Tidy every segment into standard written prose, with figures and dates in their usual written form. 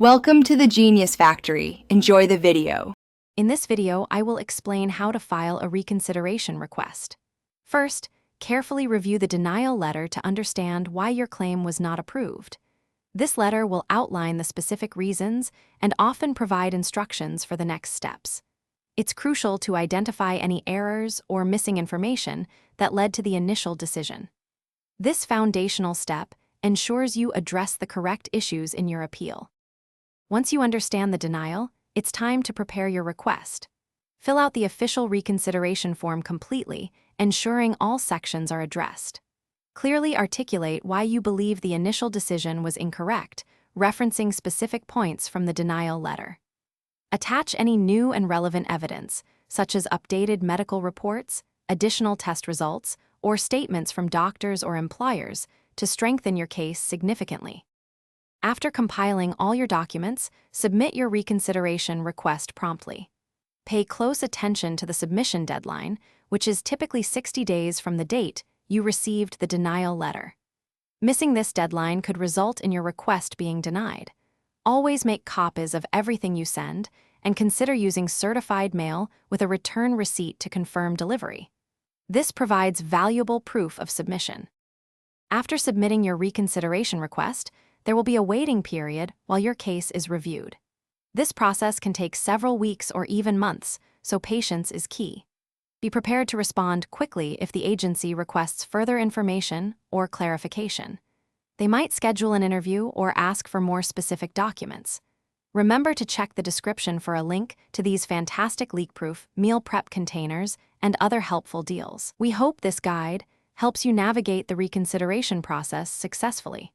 Welcome to the Genius Factory. Enjoy the video. In this video, I will explain how to file a reconsideration request. First, carefully review the denial letter to understand why your claim was not approved. This letter will outline the specific reasons and often provide instructions for the next steps. It's crucial to identify any errors or missing information that led to the initial decision. This foundational step ensures you address the correct issues in your appeal. Once you understand the denial, it's time to prepare your request. Fill out the official reconsideration form completely, ensuring all sections are addressed. Clearly articulate why you believe the initial decision was incorrect, referencing specific points from the denial letter. Attach any new and relevant evidence, such as updated medical reports, additional test results, or statements from doctors or employers, to strengthen your case significantly. After compiling all your documents, submit your reconsideration request promptly. Pay close attention to the submission deadline, which is typically 60 days from the date you received the denial letter. Missing this deadline could result in your request being denied. Always make copies of everything you send and consider using certified mail with a return receipt to confirm delivery. This provides valuable proof of submission. After submitting your reconsideration request, there will be a waiting period while your case is reviewed. This process can take several weeks or even months, so patience is key. Be prepared to respond quickly if the agency requests further information or clarification. They might schedule an interview or ask for more specific documents. Remember to check the description for a link to these fantastic leak-proof meal prep containers and other helpful deals. We hope this guide helps you navigate the reconsideration process successfully.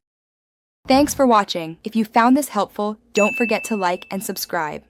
Thanks for watching. If you found this helpful, don't forget to like and subscribe.